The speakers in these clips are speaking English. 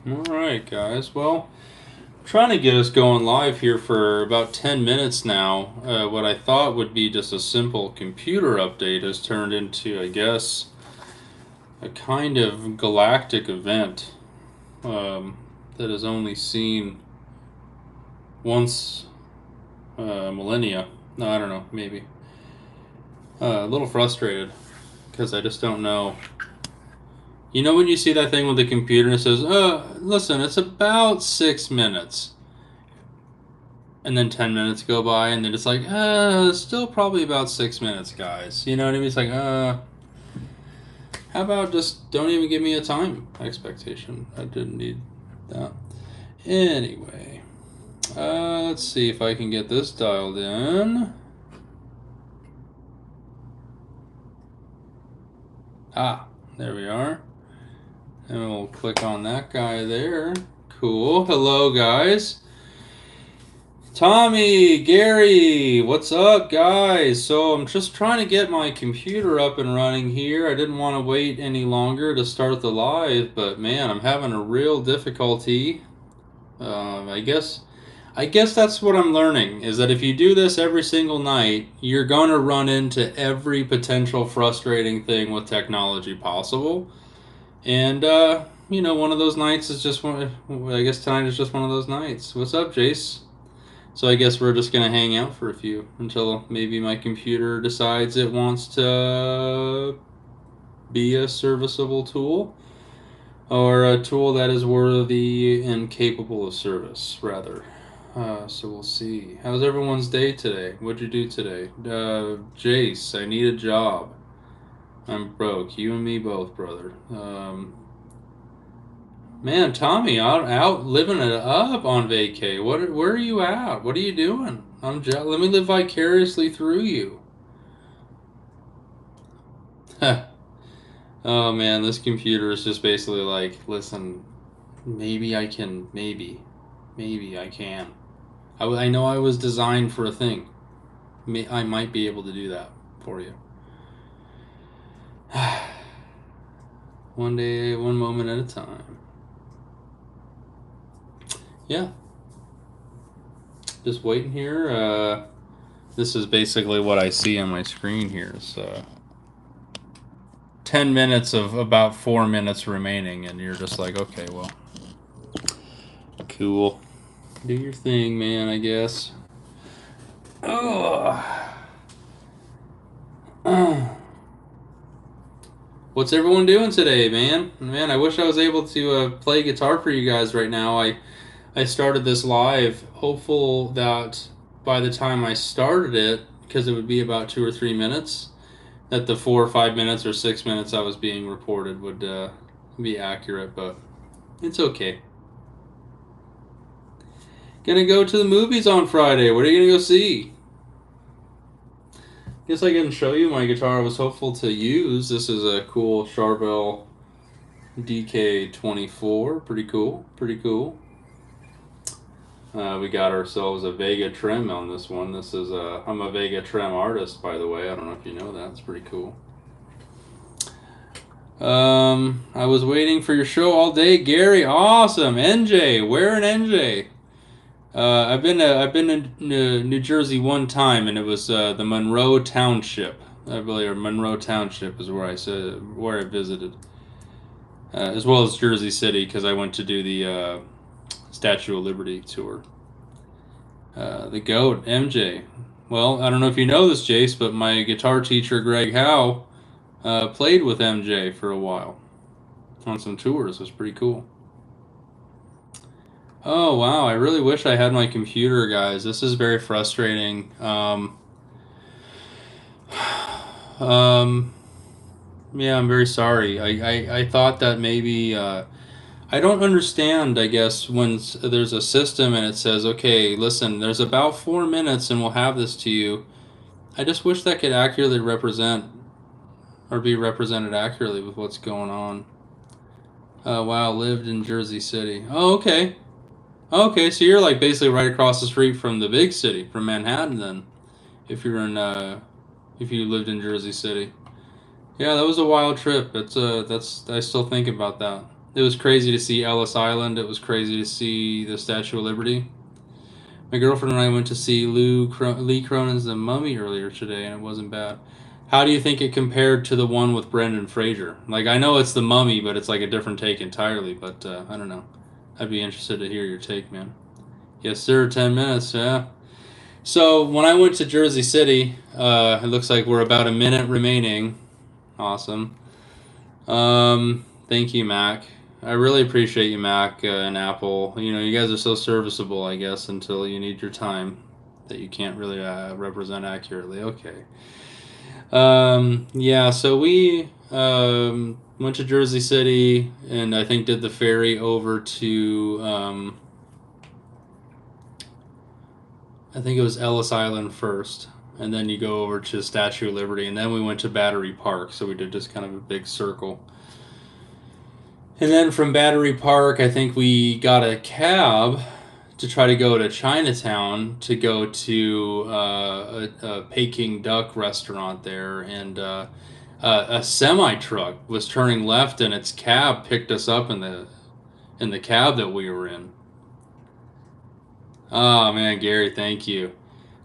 Alright, guys. Well, trying to get us going live here for about 10 minutes now. What I thought would be just a simple computer update has turned into, I guess, a kind of galactic event that is only seen once millennia. No, I don't know, maybe. A little frustrated because I just don't know. You know when you see that thing with the computer and it says, listen, it's about 6 minutes. And then 10 minutes go by and then it's like, still probably about 6 minutes, guys. You know what I mean? It's like, how about just don't even give me a time expectation? I didn't need that. Anyway, let's see if I can get this dialed in. Ah, there we are. And we'll click on that guy there. Cool. Hello, guys. Tommy, Gary, what's up, guys? So I'm just trying to get my computer up and running here. I didn't want to wait any longer to start the live, but man, I'm having a real difficulty. I guess that's what I'm learning, is that if you do this every single night, you're going to run into every potential frustrating thing with technology possible. And, one of those nights is just one, I guess tonight is just one of those nights. What's up, Jace? So I guess we're just going to hang out for a few until maybe my computer decides it wants to be a serviceable tool, or a tool that is worthy and capable of service, rather. So we'll see. How's everyone's day today? What'd you do today? Jace, I need a job. I'm broke. You and me both, brother. Man, Tommy, out living it up on vacay. Where are you at? What are you doing? Let me live vicariously through you. Oh man, this computer is just basically like, listen, maybe I can, maybe I can. I know I was designed for a thing. I might be able to do that for you. One day, one moment at a time. Yeah. Just waiting here. This is basically what I see on my screen here. So 10 minutes of about 4 minutes remaining, and you're just like, okay, well, cool. Do your thing, man, I guess. What's everyone doing today, man? Man, I wish I was able to play guitar for you guys right now. I started this live, hopeful that by the time I started it, because it would be about 2 or 3 minutes, that the 4 or 5 minutes or 6 minutes I was being reported would be accurate, but it's okay. Gonna go to the movies on Friday. What are you gonna go see? Guess I can show you my guitar I was hopeful to use. This is a cool Charvel DK24. Pretty cool. We got ourselves a Vega trim on this one. This is I'm a Vega trim artist, by the way. I don't know if you know that. It's pretty cool. I was waiting for your show all day, Gary. Awesome, NJ. Where in NJ? I've been to New Jersey one time, and it was the Monroe Township. I believe Monroe Township is where I visited, as well as Jersey City, because I went to do the Statue of Liberty tour. The GOAT, MJ. Well, I don't know if you know this, Jace, but my guitar teacher, Greg Howe, played with MJ for a while on some tours. It was pretty cool. Oh, wow. I really wish I had my computer, guys. This is very frustrating. Yeah, I'm very sorry. I thought that maybe... I don't understand, I guess, when there's a system and it says, okay, listen, there's about 4 minutes and we'll have this to you. I just wish that could accurately represent, or be represented accurately with what's going on. Wow, lived in Jersey City. Oh, okay. Okay, so you're like basically right across the street from the big city, from Manhattan then, if you're in, if you lived in Jersey City. Yeah, that was a wild trip. That's I still think about that. It was crazy to see Ellis Island. It was crazy to see the Statue of Liberty. My girlfriend and I went to see Lee Cronin's The Mummy earlier today, and it wasn't bad. How do you think it compared to the one with Brendan Fraser? Like, I know it's The Mummy, but it's like a different take entirely. But I don't know. I'd be interested to hear your take, man. Yes, sir. 10 minutes. Yeah. So when I went to Jersey City, it looks like we're about a minute remaining. Awesome. Thank you, Mac. I really appreciate you, Mac, and Apple. You know, you guys are so serviceable, I guess, until you need your time that you can't really represent accurately. Okay. Yeah, so we went to Jersey City and I think did the ferry over to, I think it was Ellis Island first. And then you go over to Statue of Liberty. And then we went to Battery Park. So we did just kind of a big circle. And then from Battery Park, I think we got a cab to try to go to Chinatown to go to a Peking duck restaurant there. And a semi truck was turning left, and its cab picked us up in the cab that we were in. Oh man, Gary, thank you.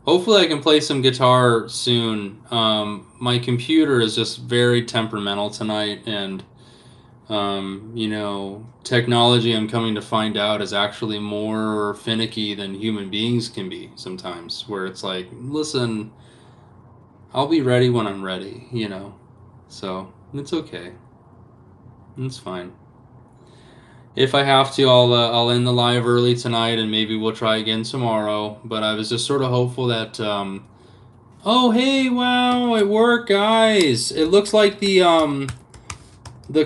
Hopefully, I can play some guitar soon. My computer is just very temperamental tonight, and you know, technology, I'm coming to find out, is actually more finicky than human beings can be sometimes. Where it's like, listen, I'll be ready when I'm ready, you know. So it's okay. It's fine. If I have to, I'll end the live early tonight, and maybe we'll try again tomorrow. But I was just sort of hopeful that. Oh hey, wow, it worked, guys! It looks like the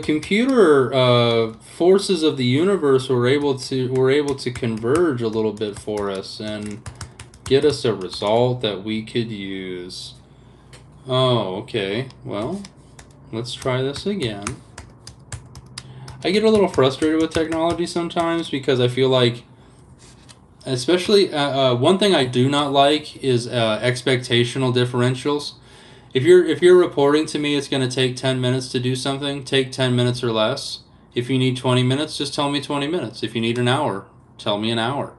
computer forces of the universe were able to converge a little bit for us and get us a result that we could use. Oh, okay. Well, let's try this again. I get a little frustrated with technology sometimes because I feel like, especially one thing I do not like is expectational differentials. If you're reporting to me it's going to take 10 minutes to do something, take 10 minutes or less. If you need 20 minutes, just tell me 20 minutes. If you need an hour, tell me an hour.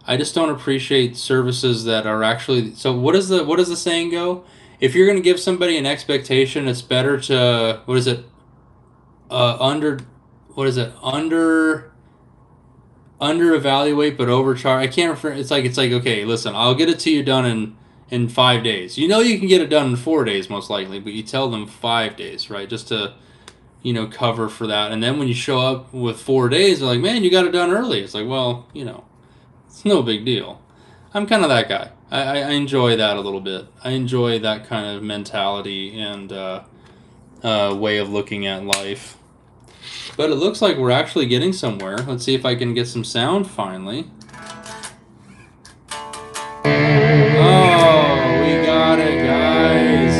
I just don't appreciate services that are actually. So what does the saying go? If you're going to give somebody an expectation, it's better to, what is it? Under what is it? Under evaluate but overcharge. I can't refer. It's like okay, listen, I'll get it to you done in 5 days. You know you can get it done in 4 days most likely, but you tell them 5 days, right? Just to cover for that. And then when you show up with 4 days, they're like, man, you got it done early. It's like, well, it's no big deal. I'm kind of that guy. I enjoy that a little bit. I enjoy that kind of mentality and way of looking at life. But it looks like we're actually getting somewhere. Let's see if I can get some sound finally. Oh, we got it, guys.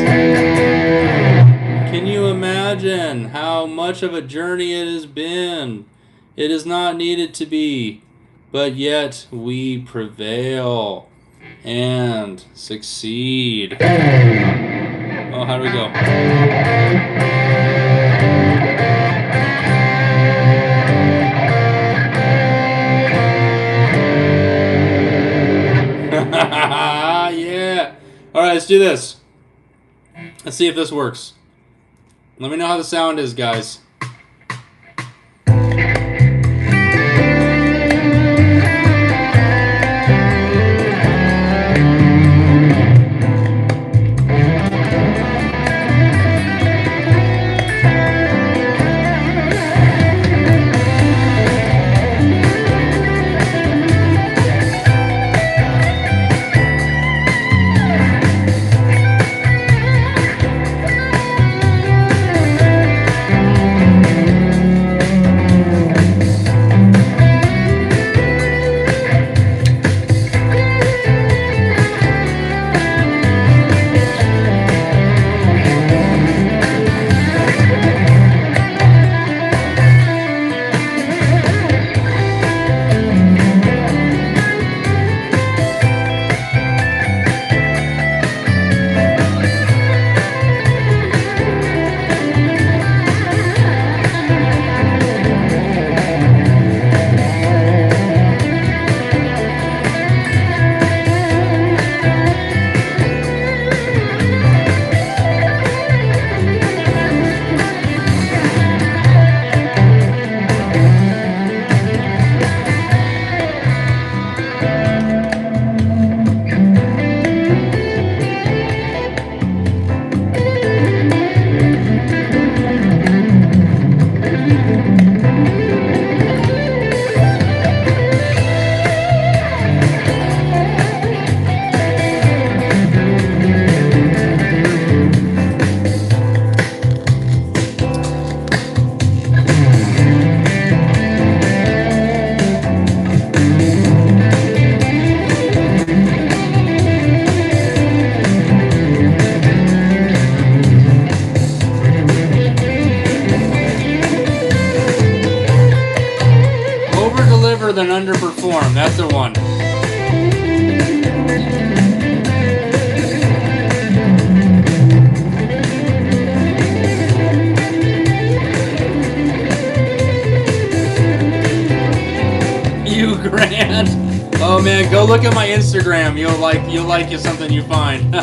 Can you imagine how much of a journey it has been? It is not needed to be, but yet we prevail and succeed. Oh, how do we go? Yeah. All right, let's do this. Let's see if this works. Let me know how the sound is, guys. That's the one. You Grant. Oh man, go look at my Instagram. You'll like something you find.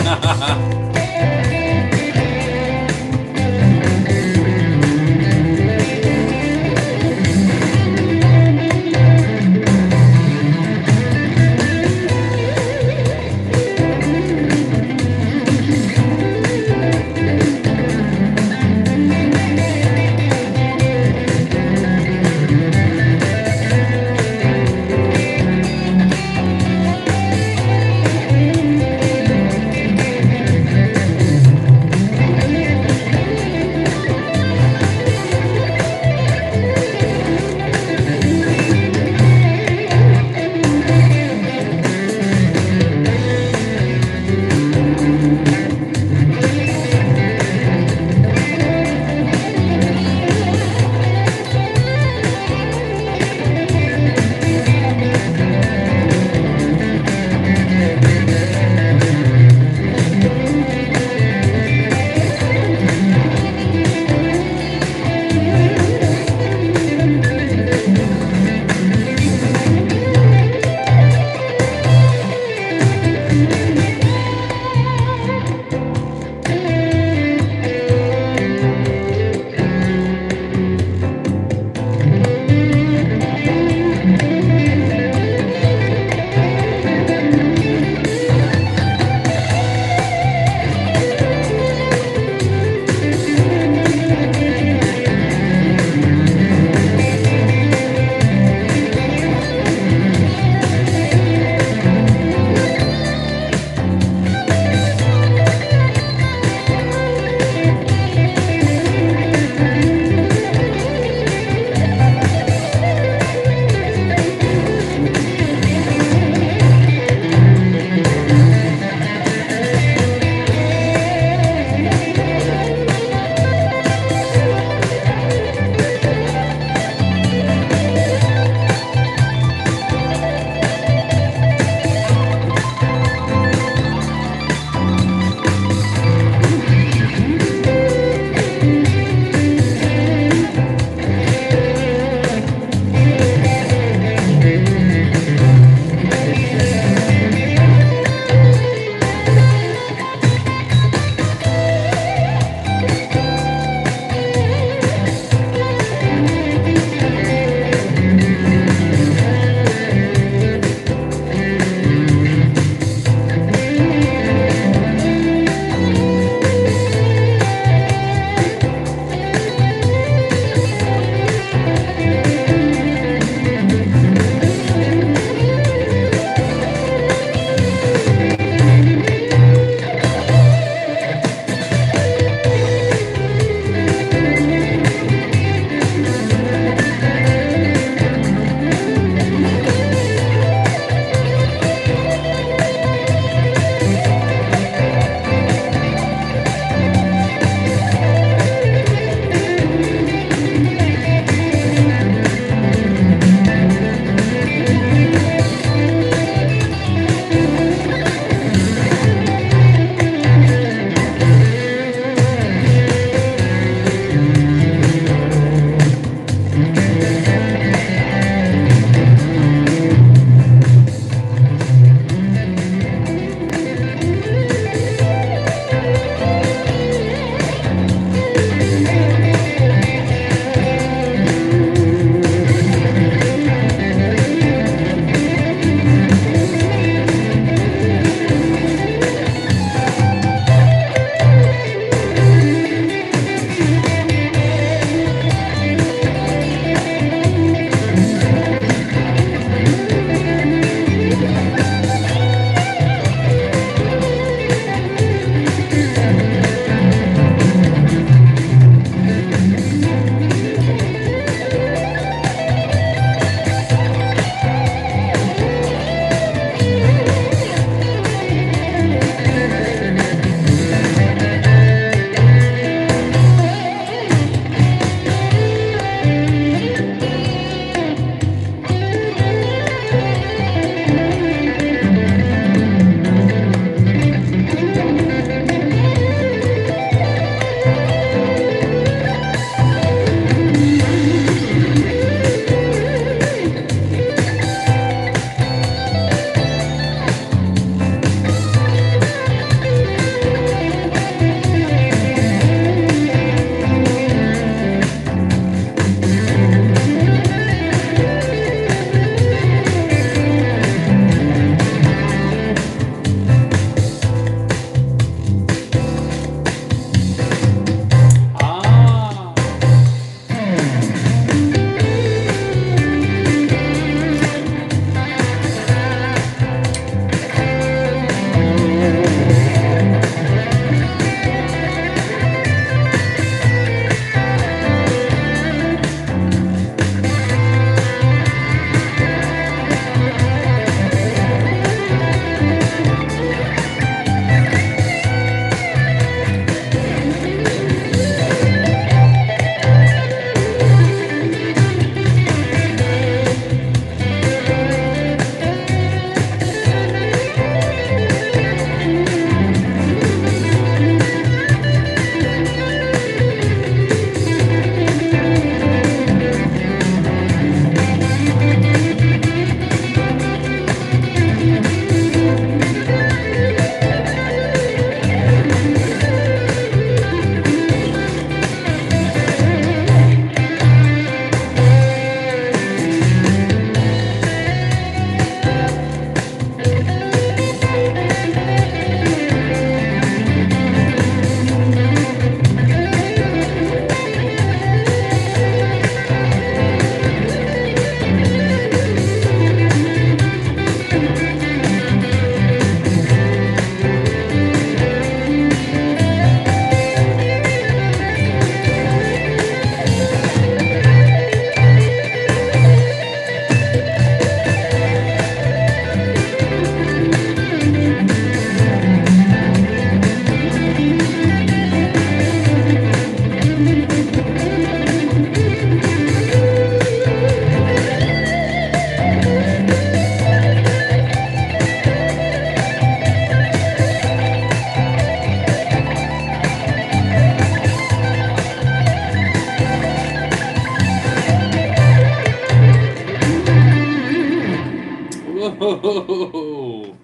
Whoa!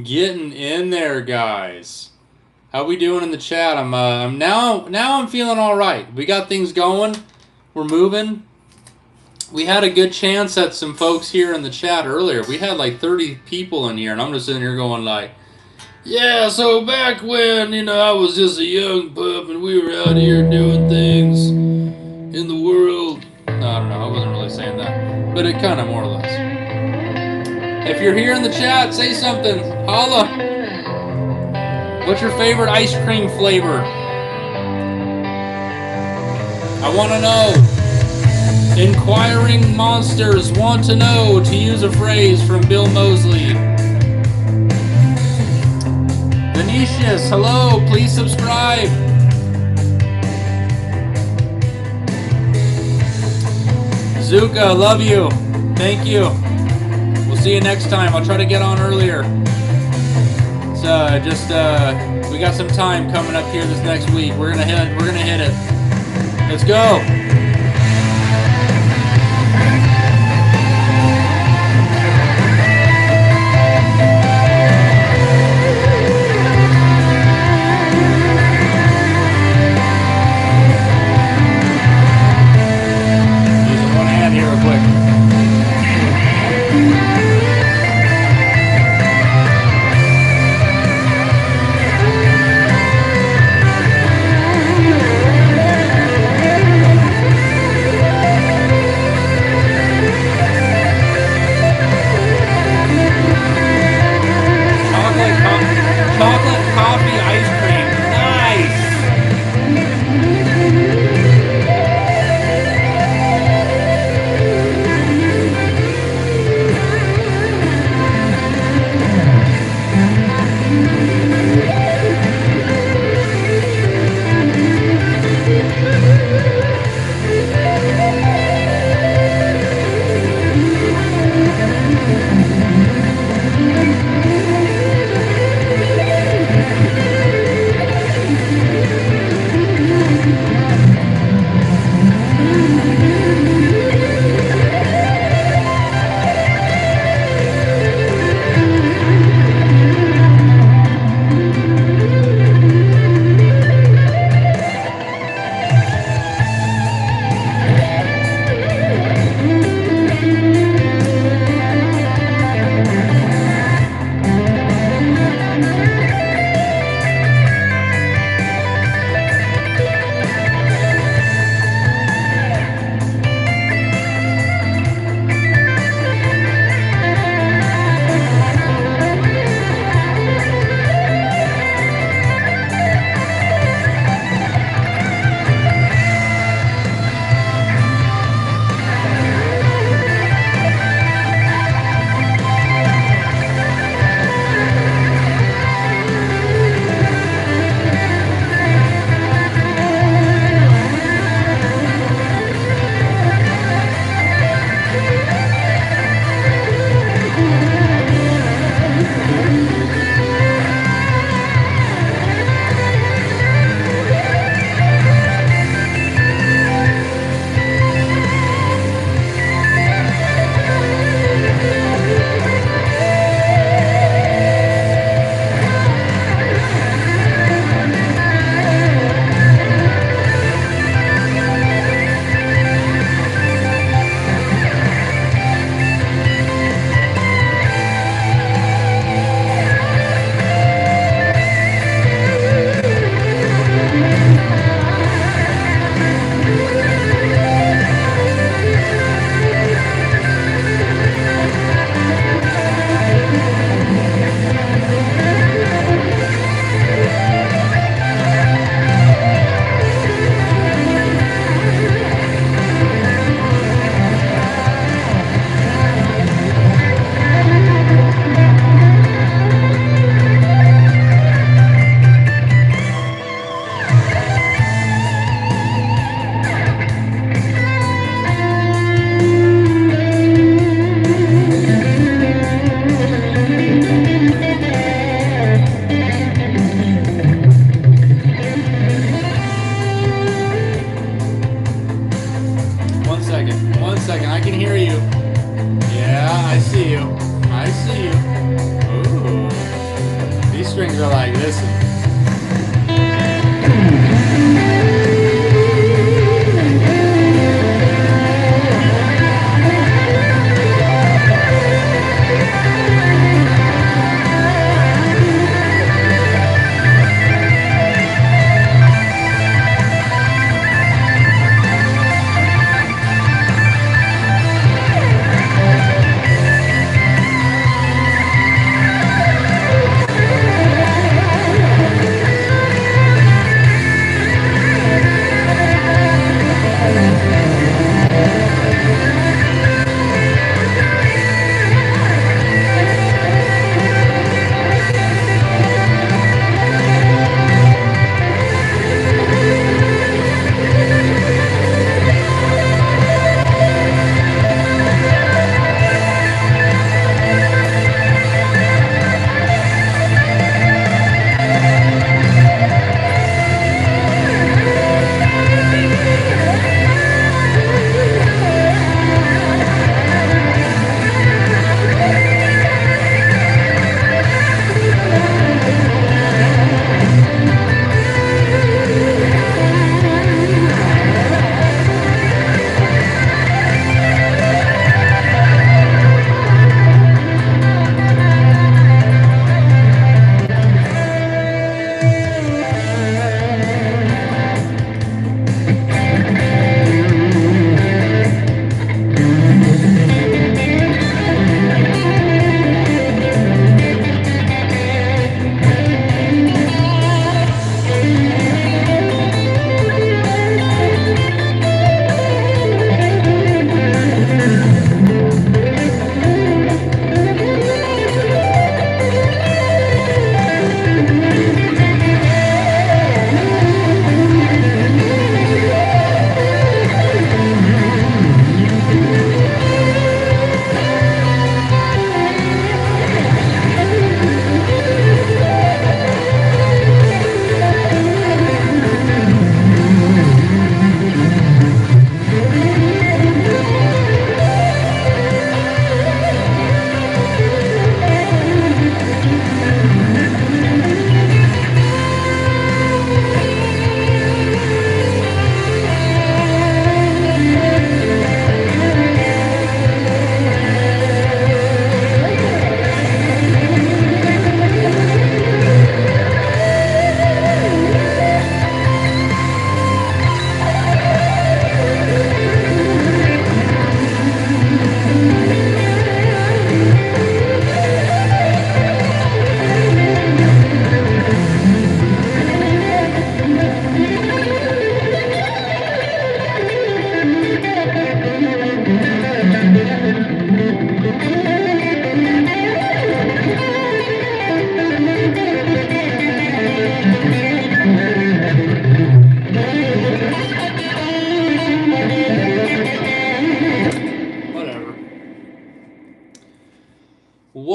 Getting in there, guys. How we doing in the chat? I'm now I'm feeling all right. We got things going. We're moving. We had a good chance at some folks here in the chat earlier. We had like 30 people in here, and I'm just sitting here going like, yeah, so back when, I was just a young pup and we were out here doing things in the world. No, I don't know. I wasn't really saying that. But it kind of more or less. If you're here in the chat, say something. Holla. What's your favorite ice cream flavor? I want to know. Inquiring monsters want to know, to use a phrase from Bill Moseley. Venetius, hello, please subscribe. Zuka, love you. Thank you. We'll see you next time. I'll try to get on earlier. So we got some time coming up here this next week. We're gonna hit it. Let's go.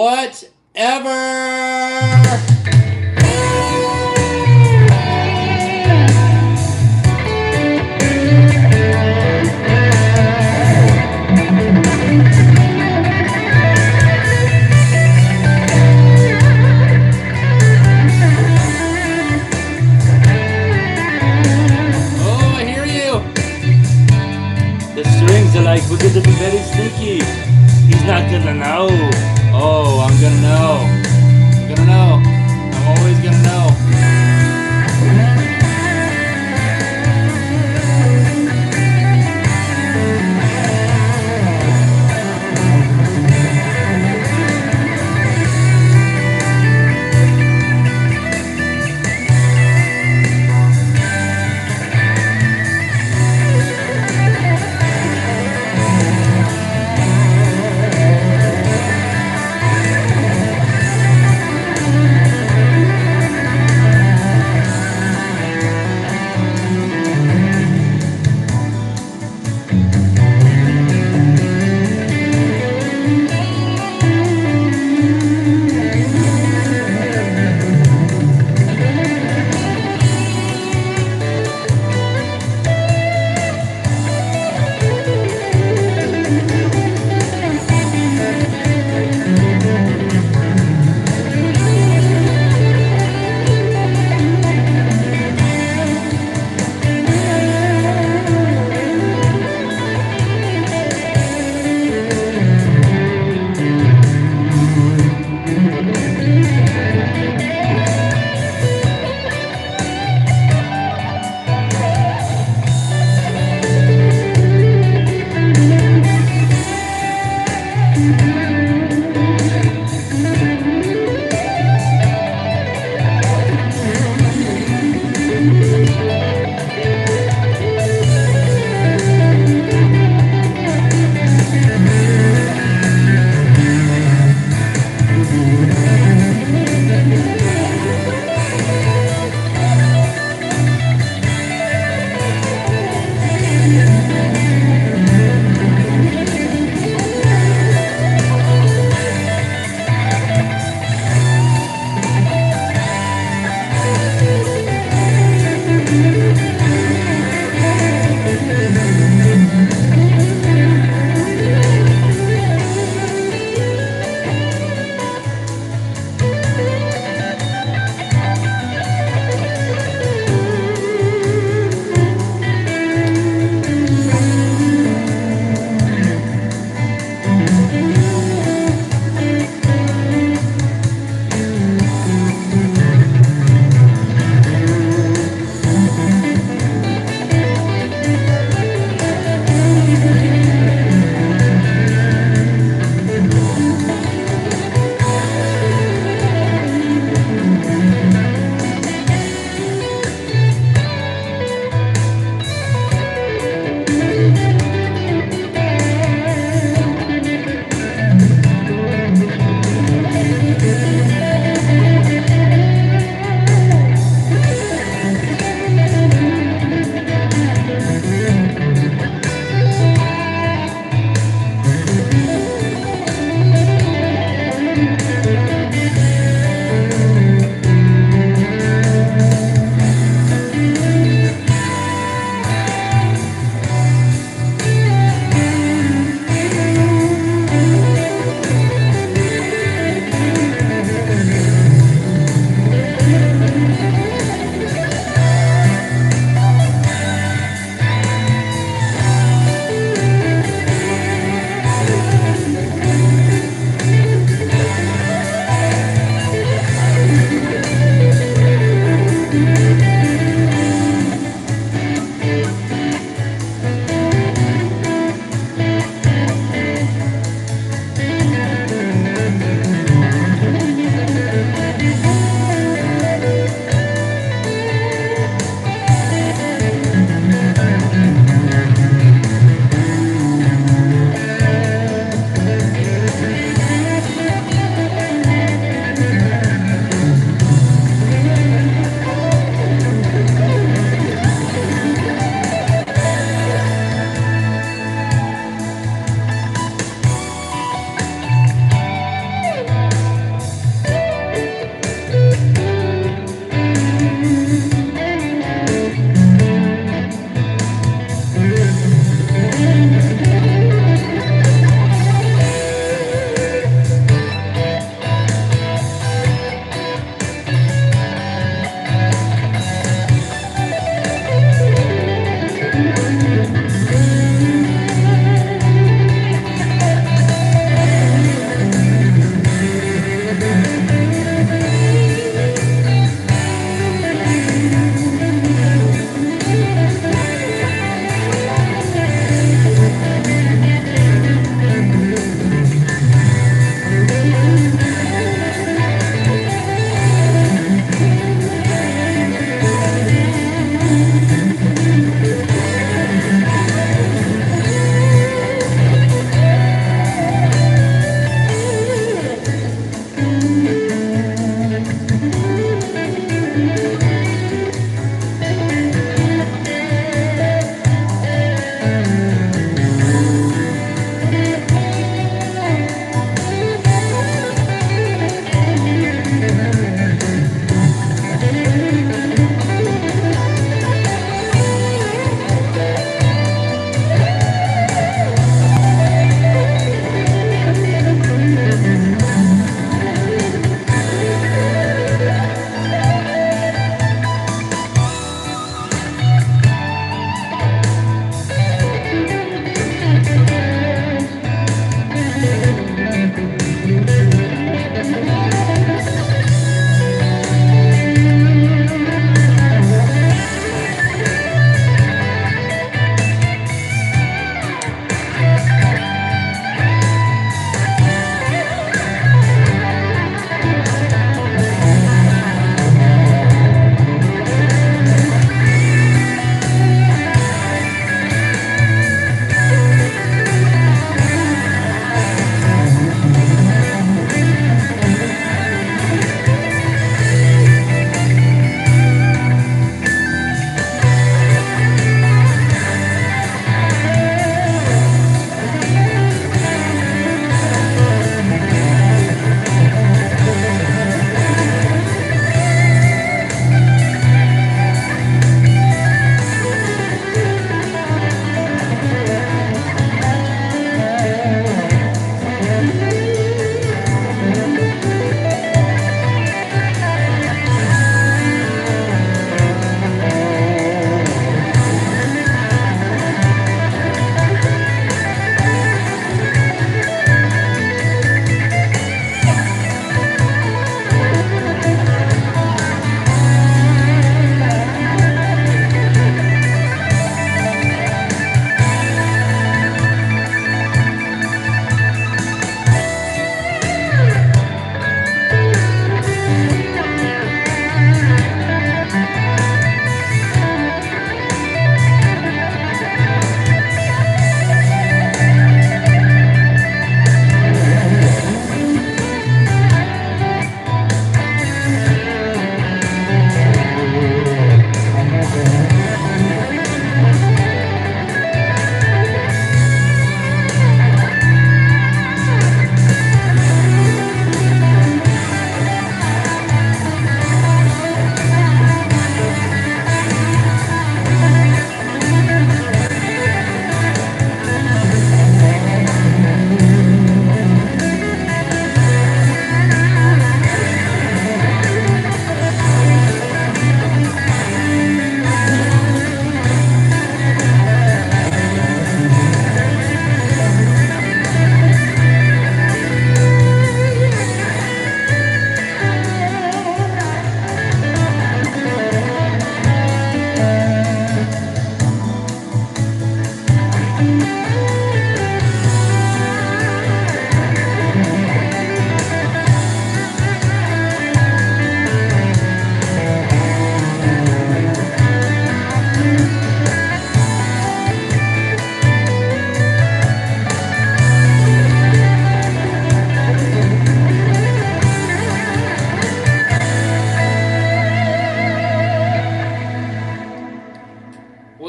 whatever. Oh, I hear you. The strings are like, we're gonna be very sneaky. He's not gonna know. Oh, I'm gonna know. I'm gonna know. I'm always gonna know.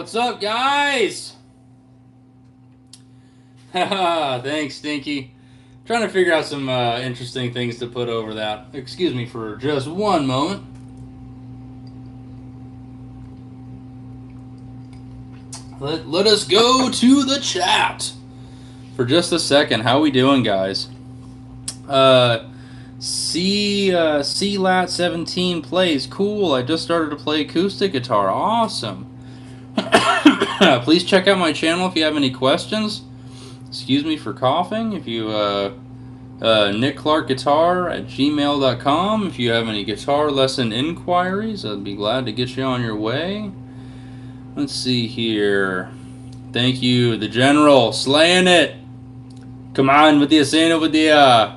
What's up, guys? Haha, thanks, Stinky. Trying to figure out some interesting things to put over that. Excuse me for just one moment. Let us go to the chat for just a second. How we doing, guys? C-Lat17 plays. Cool. I just started to play acoustic guitar. Awesome. Please check out my channel if you have any questions. Excuse me for coughing. If you nickclarkguitar@gmail.com. If you have any guitar lesson inquiries, I'd be glad to get you on your way. Let's see here. Thank you, the General, slaying it. Come on with the saying over there.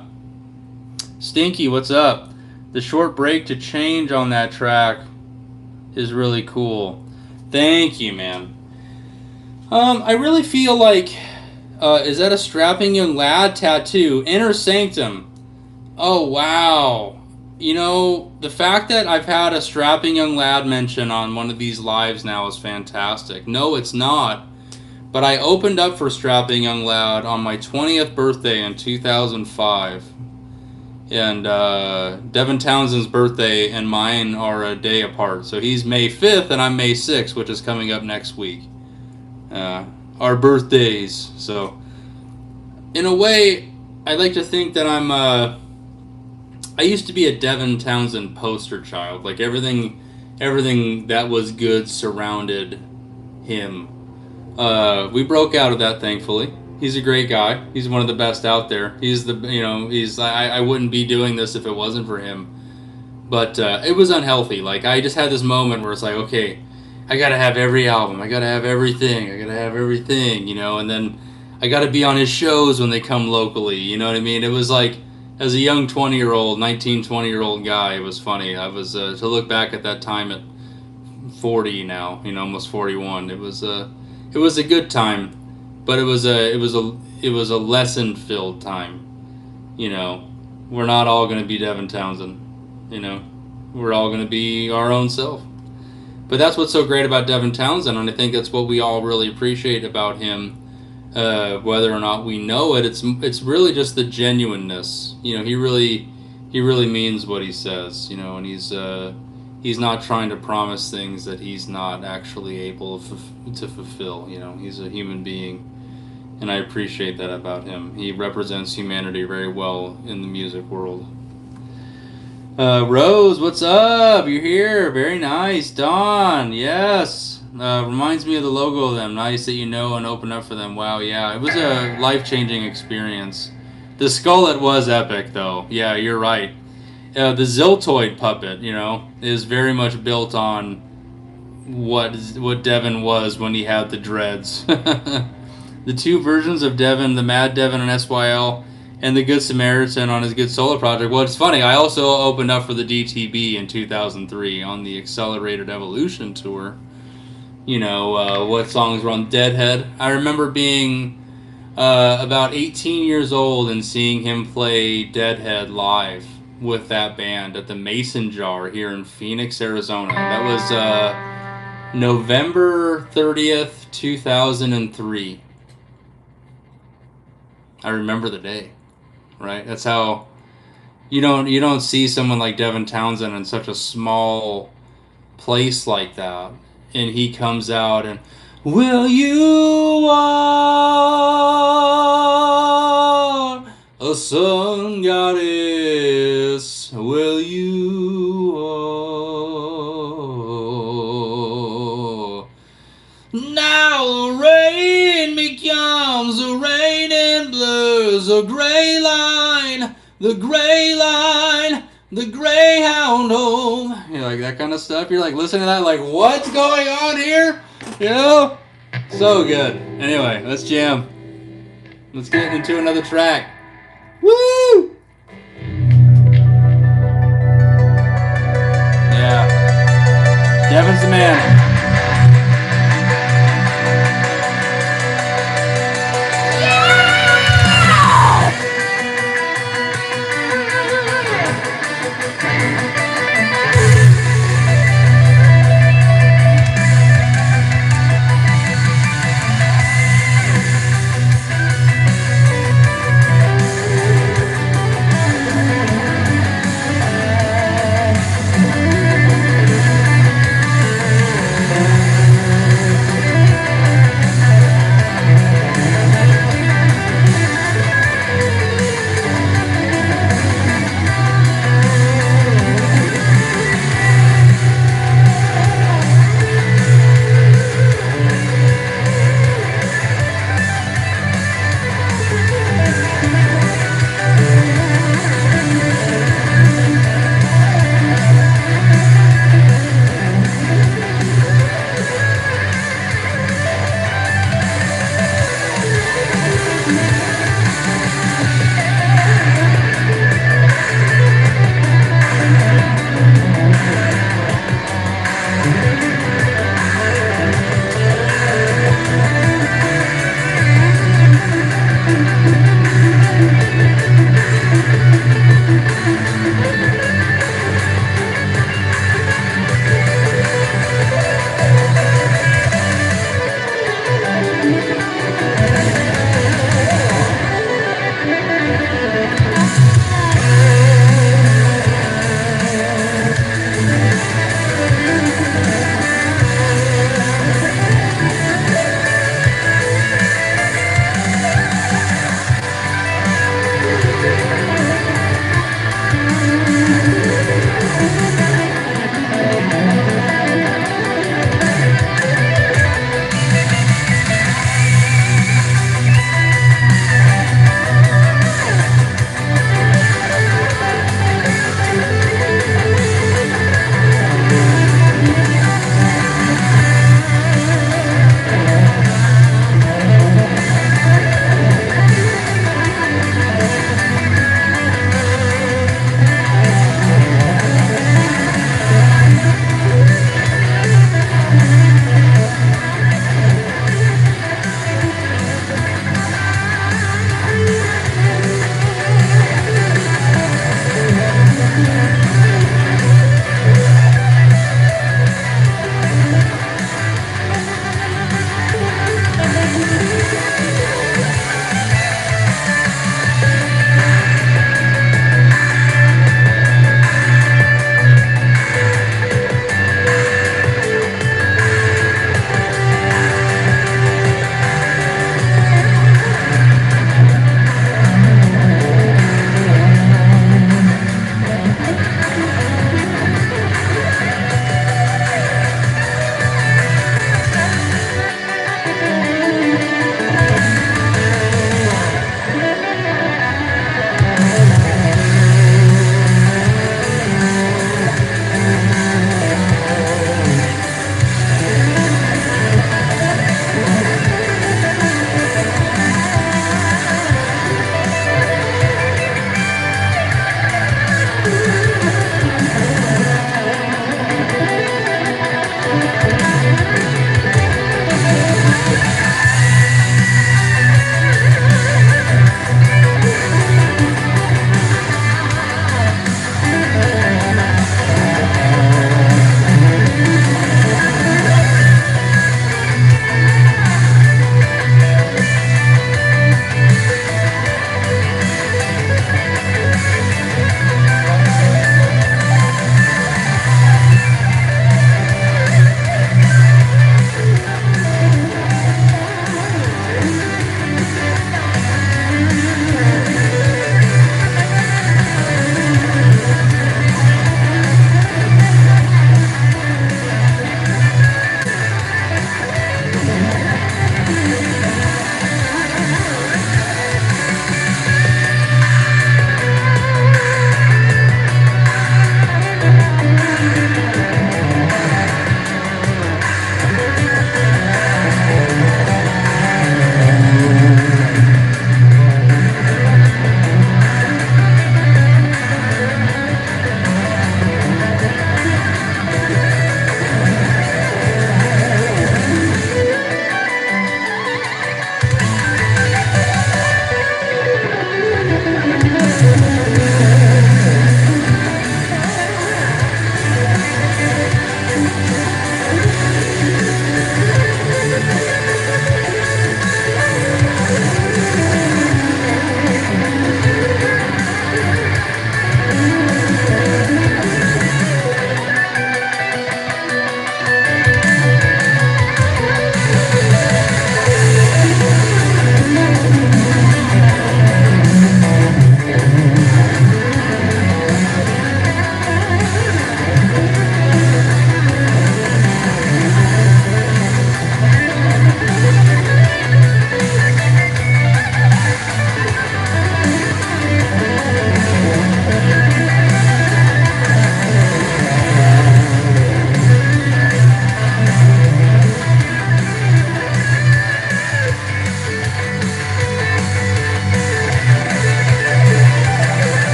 Stinky, what's up? The short break to change on that track is really cool. Thank you, man. I really feel like, is that a strapping young lad tattoo? Inner Sanctum. Oh, wow. You know, the fact that I've had a strapping young lad mention on one of these lives now is fantastic. No, it's not. But I opened up for Strapping Young Lad on my 20th birthday in 2005. And Devin Townsend's birthday and mine are a day apart. So he's May 5th and I'm May 6th, which is coming up next week. Our birthdays. So, in a way, I like to think that I used to be a Devin Townsend poster child. Like everything that was good surrounded him. We broke out of that, thankfully. He's a great guy. He's one of the best out there. I wouldn't be doing this if it wasn't for him. But it was unhealthy. Like, I just had this moment where it's like, okay, I gotta have every album. I gotta have everything. You know, and then I gotta be on his shows when they come locally. You know what I mean? It was like, as a young 20-year-old guy, it was funny. I was, to look back at that time at 40 now, you know, almost 41. It was a good time, but it was a lesson-filled time. You know, we're not all going to be Devin Townsend. You know, we're all going to be our own self. But that's what's so great about Devin Townsend, and I think that's what we all really appreciate about him. Whether or not we know it, it's really just the genuineness. You know, he really means what he says. You know, and he's not trying to promise things that he's not actually able to fulfill. You know, he's a human being, and I appreciate that about him. He represents humanity very well in the music world. Rose, what's up? You're here. Very nice. Dawn, yes. Reminds me of the logo of them. Nice that you know and open up for them. Wow, yeah. It was a life-changing experience. The skullet was epic, though. Yeah, you're right. The Ziltoid puppet, you know, is very much built on what Devin was when he had the dreads. The two versions of Devin, the Mad Devin on SYL, and the Good Samaritan on his Good Solo project. Well, it's funny, I also opened up for the DTB in 2003 on the Accelerated Evolution tour. You know, what songs were on Deadhead. I remember being about 18 years old and seeing him play Deadhead live with that band at the Mason Jar here in Phoenix, Arizona. That was November 30th, 2003. I remember the day, right? That's how you don't see someone like Devin Townsend in such a small place like that, and he comes out and, will you are a sun goddess, will you are. Now the rain becomes a rain and blurs a gray line, the gray line, the Greyhound home. You know, like that kind of stuff. You're like listening to that, like, what's going on here? You know? So good. Anyway, let's jam. Let's get into another track. Woo! Yeah. Devin's the man.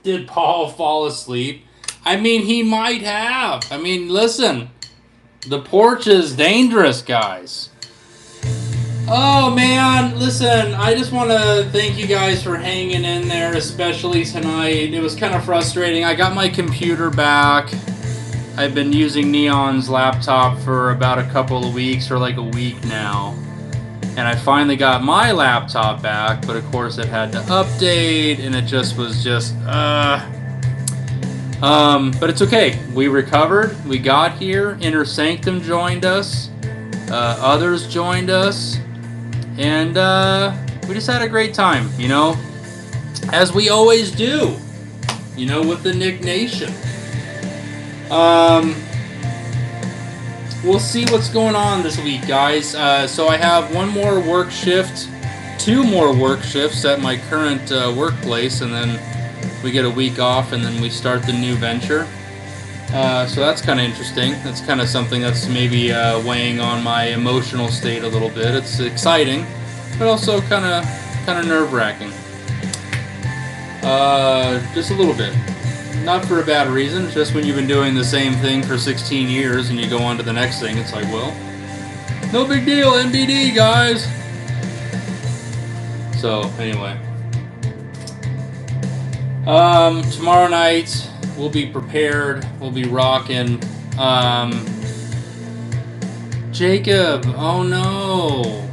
Did Paul fall asleep? I mean, he might have. I mean, listen, the porch is dangerous, guys. Oh man, listen, I just want to thank you guys for hanging in there, especially tonight. It was kind of frustrating. I got my computer back. I've been using Neon's laptop for about a couple of weeks, or like a week now. And I finally got my laptop back, but of course it had to update, and it just was but it's okay. We recovered. We got here. Inner Sanctum joined us. Others joined us. And we just had a great time, you know, as we always do, you know, with the Nik Nation. We'll see what's going on this week, guys. So I have one more work shift, 2 more work shifts at my current workplace, and then we get a week off, and then we start the new venture. So that's kind of interesting. That's kind of something that's maybe weighing on my emotional state a little bit. It's exciting, but also kind of nerve-wracking. Just a little bit. Not for a bad reason. It's just when you've been doing the same thing for 16 years and you go on to the next thing, it's like, well, no big deal, NBD, guys. So anyway, tomorrow night we'll be prepared. We'll be rocking. Jacob, oh no.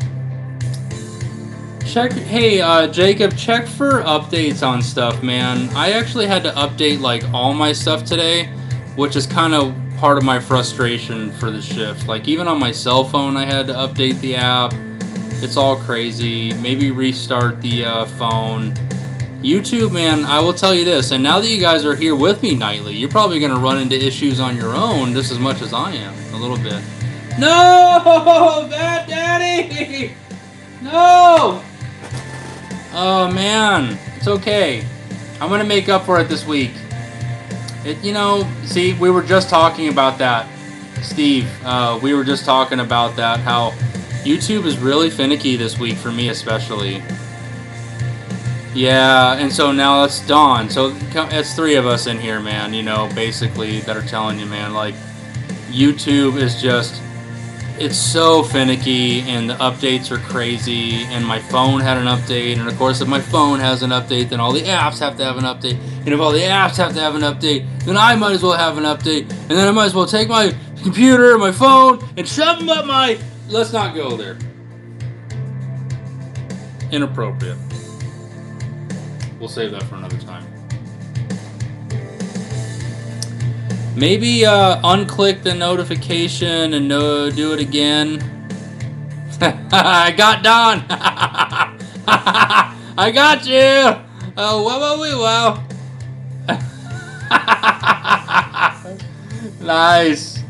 Jacob, check for updates on stuff, man. I actually had to update like all my stuff today, which is kind of part of my frustration for the shift. Like even on my cell phone, I had to update the app. It's all crazy. Maybe restart the phone. YouTube, man, I will tell you this, and now that you guys are here with me nightly, you're probably going to run into issues on your own just as much as I am, a little bit. No! Bad Daddy! No! Oh, man. It's okay. I'm going to make up for it this week. See, we were just talking about that, Steve. We were just talking about that, how YouTube is really finicky this week for me especially. Yeah, and so now it's Dawn. So it's 3 of us in here, man, you know, basically, that are telling you, man, like, YouTube is just, it's so finicky, and the updates are crazy, and my phone had an update, and of course, if my phone has an update, then all the apps have to have an update, and if all the apps have to have an update, then I might as well have an update, and then I might as well take my computer, my phone, and shove them up my... Let's not go there. Inappropriate. We'll save that for another time. Maybe unclick the notification and do it again. I got Don. I got you. Oh, wow. Nice.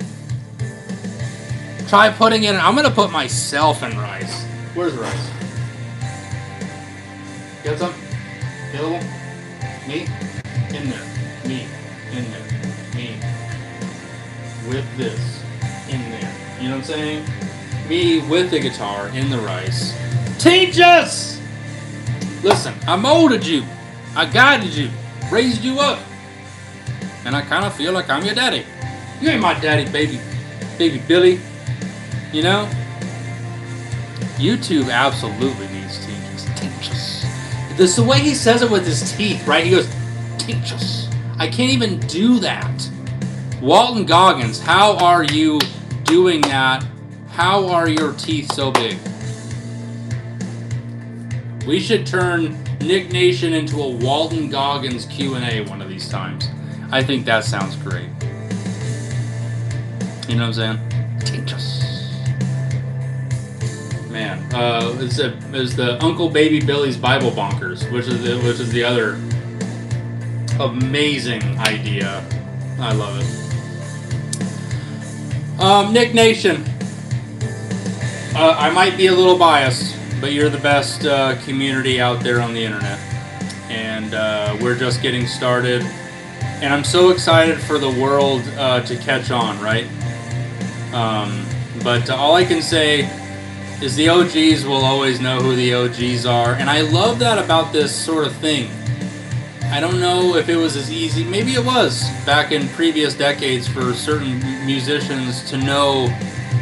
Try putting it in. I'm going to put myself in rice. Where's rice? Got some? Available? Me? In there. Me. In there. Me. With this. In there. You know what I'm saying? Me with the guitar in the rice. Teach us! Listen, I molded you. I guided you. Raised you up. And I kind of feel like I'm your daddy. You ain't my daddy, baby. Baby Billy. You know? YouTube absolutely needs teachers. Teach us. This is the way he says it with his teeth, right? He goes, teach us. I can't even do that. Walton Goggins, how are you doing that? How are your teeth so big? We should turn Nik Nation into a Walton Goggins Q&A one of these times. I think that sounds great. You know what I'm saying? Teach us. Man, it's the Uncle Baby Billy's Bible Bonkers, which is the other amazing idea. I love it. Nik Nation. I might be a little biased, but you're the best community out there on the internet, and we're just getting started. And I'm so excited for the world to catch on, right? But all I can say is the OGs will always know who the OGs are. And I love that about this sort of thing. I don't know if it was as easy. Maybe it was back in previous decades for certain musicians to know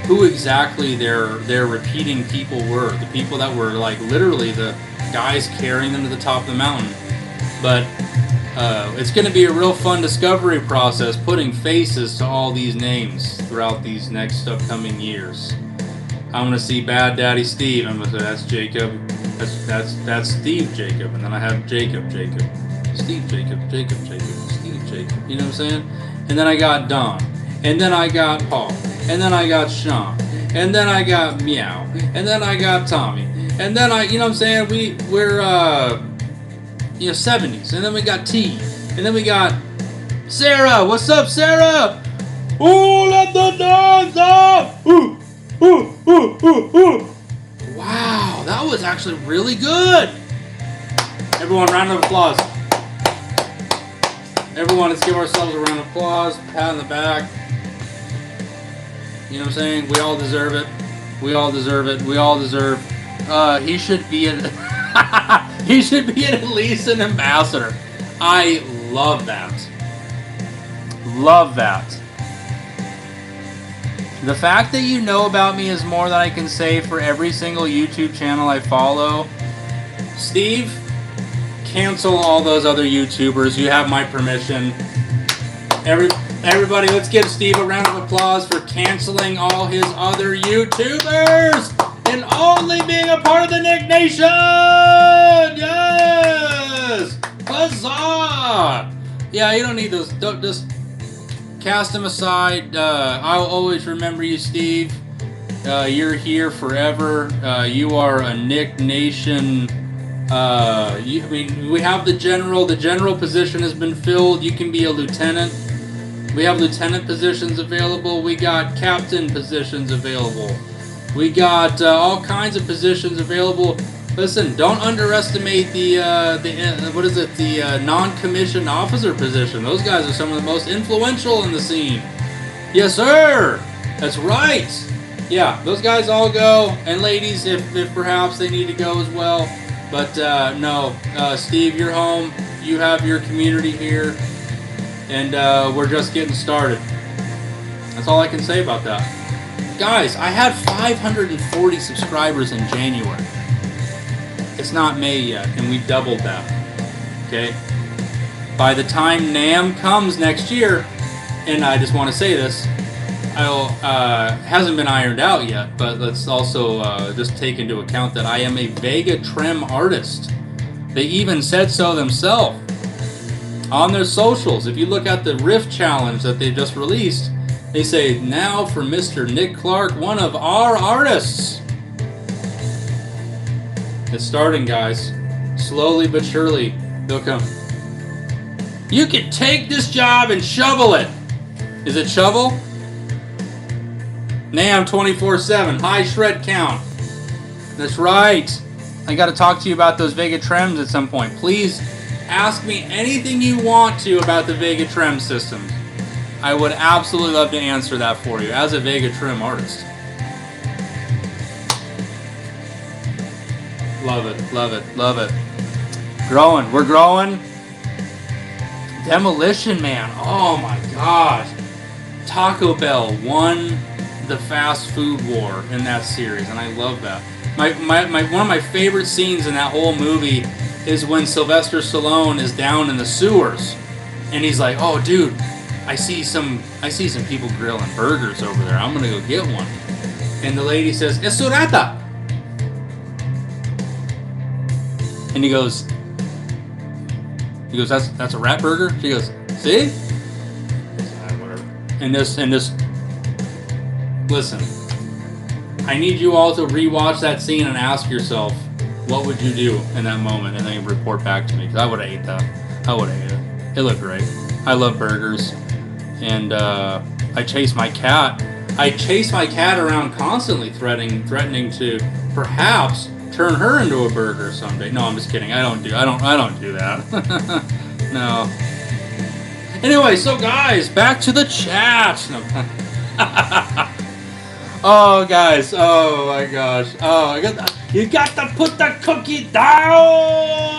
who exactly their repeating people were. The people that were like literally the guys carrying them to the top of the mountain. But it's going to be a real fun discovery process, putting faces to all these names throughout these next upcoming years. I'm going to see Bad Daddy Steve. I'm going to say that's Jacob. That's Steve Jacob, and then I have Jacob, Steve Jacob, Steve Jacob. You know what I'm saying? And then I got Don, and then I got Paul, and then I got Sean, and then I got Meow, and then I got Tommy, and then you know what I'm saying? We're 70s, and then we got T, and then we got Sarah. What's up, Sarah? Ooh, let the dance off! Ooh, ooh, ooh, ooh, ooh. Wow, that was actually really good. Everyone, round of applause. Everyone, let's give ourselves a round of applause. Pat on the back. You know what I'm saying? We all deserve it. We all deserve it. We all deserve. He should be he should be at least an ambassador. I love that. Love that. The fact that you know about me is more than I can say for every single YouTube channel I follow. Steve, cancel all those other YouTubers. You have my permission. Everybody, let's give Steve a round of applause for canceling all his other YouTubers and only being a part of the Nik Nation! Yes! Huzzah! Yeah, you don't need those. Don't just cast them aside. I'll always remember you, Steve. You're here forever. You are a Nik Nation. We have the general. The general position has been filled. You can be a lieutenant. We have lieutenant positions available. We got captain positions available. We got all kinds of positions available. Listen, don't underestimate the non-commissioned officer position. Those guys are some of the most influential in the scene. Yes, sir. That's right. Yeah, those guys all go, and ladies, if perhaps they need to go as well. But no, Steve, you're home. You have your community here, and we're just getting started. That's all I can say about that. Guys, I had 540 subscribers in January. It's not May yet, and we doubled that. Okay? By the time NAMM comes next year, and I just want to say this, hasn't been ironed out yet, but let's also just take into account that I am a Vega Trem artist. They even said so themselves on their socials. If you look at the Riff Challenge that they just released, they say, now for Mr. Nick Clark, one of our artists. It's starting, guys. Slowly but surely, they'll come. You can take this job and shovel it. Is it shovel? NAMM 24/7, high shred count. That's right. I got to talk to you about those Vega Trems at some point. Please ask me anything you want to about the Vega Trem system. I would absolutely love to answer that for you as a Vega Trem artist. Love it, love it, love it. Growing, we're growing. Demolition Man, oh my gosh. Taco Bell won the fast food war in that series, and I love that. One of my favorite scenes in that whole movie is when Sylvester Stallone is down in the sewers, and he's like, "Oh, dude, I see some people grilling burgers over there. I'm gonna go get one." And the lady says, "Es surata." And he goes, "That's a rat burger?" She goes, "See?" Whatever. And this, listen, I need you all to rewatch that scene and ask yourself, what would you do in that moment? And then report back to me, because I would have ate that. I would have ate it. It looked great. I love burgers. And I chase my cat. I chase my cat around constantly, threatening to perhaps turn her into a burger someday. No, I'm just kidding. I don't do that. No. Anyway, so guys, back to the chat. No. Oh, guys. Oh my gosh. Oh, you got to put the cookie down.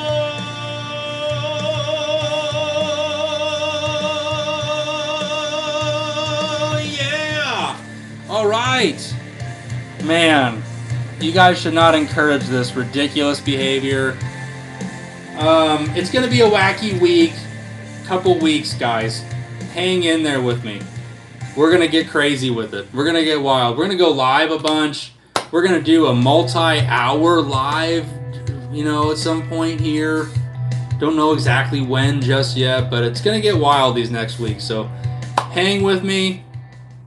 right. Man, you guys should not encourage this ridiculous behavior. It's going to be a wacky week. Couple weeks, guys. Hang in there with me. We're going to get crazy with it. We're going to get wild. We're going to go live a bunch. We're going to do a multi-hour live, at some point here. Don't know exactly when just yet, but it's going to get wild these next weeks. So hang with me.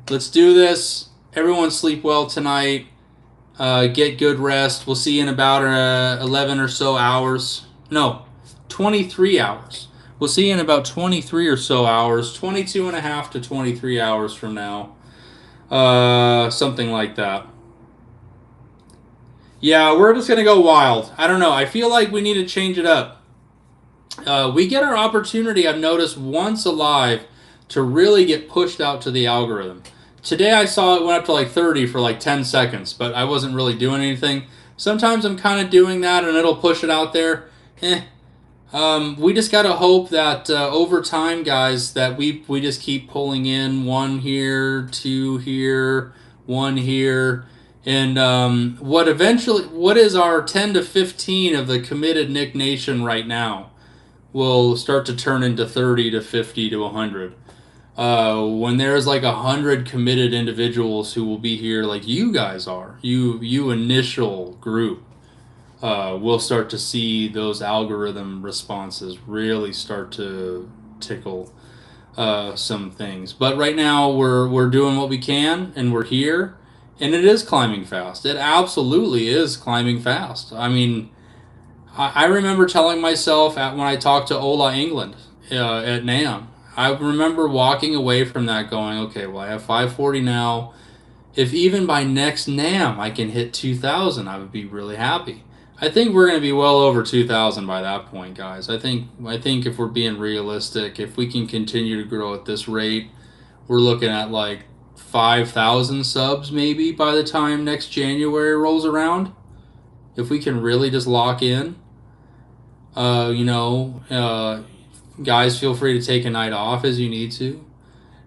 Let's do this. Everyone sleep well tonight. Get good rest. We'll see you in about 11 or so hours. No, 23 hours. We'll see you in about 23 or so hours. 22 and a half to 23 hours from now. Something like that. Yeah, we're just going to go wild. I don't know. I feel like we need to change it up. We get our opportunity, I've noticed, once alive to really get pushed out to the algorithm. Today I saw it went up to like 30 for like 10 seconds, but I wasn't really doing anything. Sometimes I'm kind of doing that and it'll push it out there. We just got to hope that over time, guys, that we just keep pulling in one here, two here, one here. And what is our 10 to 15 of the committed Nik Nation right now will start to turn into 30 to 50 to 100. When there's like 100 committed individuals who will be here like you guys are, you initial group, we'll start to see those algorithm responses really start to tickle some things. But right now we're doing what we can and we're here, and it is climbing fast. It absolutely is climbing fast. I mean, I remember telling myself when I talked to Ola England at NAM, I remember walking away from that going, okay, well, I have 540 now. If even by next NAM I can hit 2,000, I would be really happy. I think we're going to be well over 2,000 by that point, guys. I think if we're being realistic, if we can continue to grow at this rate, we're looking at like 5,000 subs maybe by the time next January rolls around. If we can really just lock in. Guys, feel free to take a night off as you need to.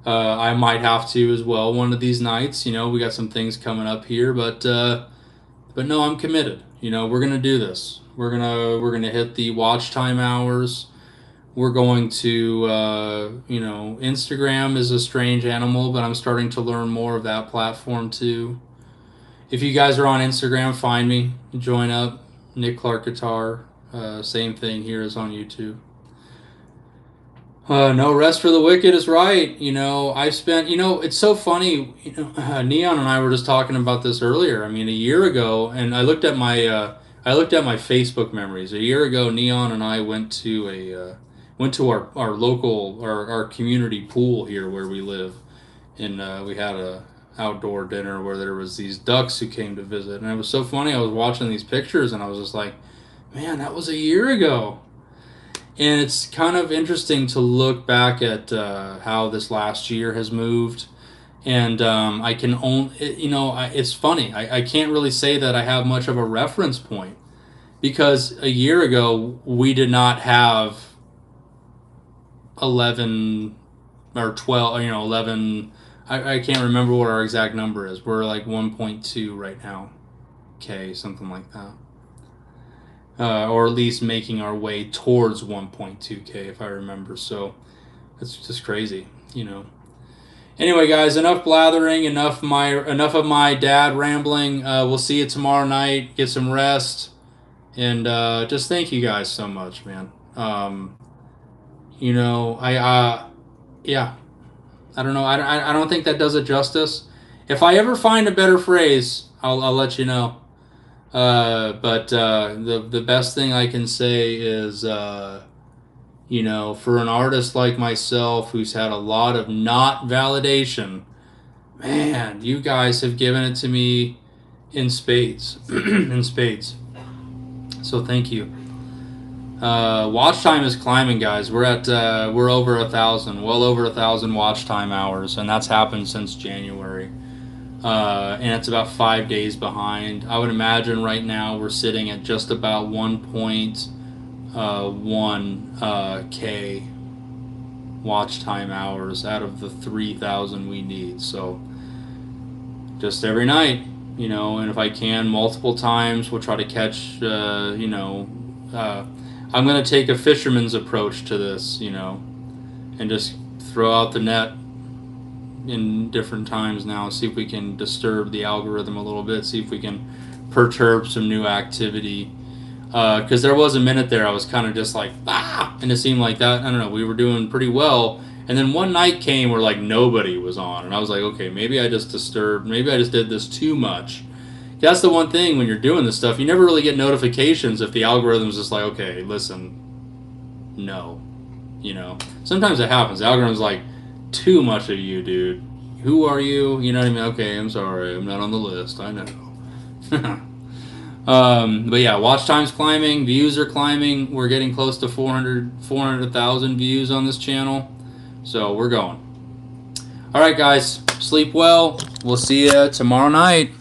I might have to as well one of these nights. We got some things coming up here, but no, I'm committed. We're gonna do this. We're gonna hit the watch time hours. We're going to, Instagram is a strange animal, but I'm starting to learn more of that platform too. If you guys are on Instagram, find me, join up. Nik Clark Guitar. Same thing here as on YouTube. No rest for the wicked is right. I've spent, it's so funny. Neon and I were just talking about this earlier. I mean, a year ago, and I looked at my Facebook memories. A year ago, Neon and I went to our local, our community pool here where we live. And we had a outdoor dinner where there was these ducks who came to visit. And it was so funny. I was watching these pictures and I was just like, man, that was a year ago. And it's kind of interesting to look back at how this last year has moved. And I can only, it's funny. I can't really say that I have much of a reference point because a year ago we did not have 11 or 12, 11. I can't remember what our exact number is. We're like 1.2 right now. K, something like that. Or at least making our way towards 1.2K, if I remember. So it's just crazy. Anyway, guys, enough blathering, enough of my dad rambling. We'll see you tomorrow night. Get some rest, and just thank you guys so much, man. Yeah, I don't know. I don't think that does it justice. If I ever find a better phrase, I'll let you know. But the best thing I can say is, for an artist like myself who's had a lot of not validation, man, you guys have given it to me in spades, in spades. So thank you. Watch time is climbing, guys. We're over 1,000, well over 1,000 watch time hours, and that's happened since January. And it's about 5 days behind. I would imagine right now we're sitting at just about 1.1K watch time hours out of the 3,000 we need. So just every night, and if I can, multiple times, we'll try to catch, I'm going to take a fisherman's approach to this, and just throw out the net in different times now, see if we can disturb the algorithm a little bit, see if we can perturb some new activity. Because there was a minute there I was kind of just like, and it seemed like that, I don't know, we were doing pretty well. And then one night came where like nobody was on, and I was like, okay, maybe I just did this too much. That's the one thing when you're doing this stuff, you never really get notifications if the algorithm's just like, okay, listen, no. Sometimes it happens. The algorithm's like, too much of you, dude. Who are you? You know what I mean? Okay, I'm sorry. I'm not on the list. I know. But yeah, watch time's climbing. Views are climbing. We're getting close to 400,000 views on this channel. So we're going. All right, guys. Sleep well. We'll see you tomorrow night.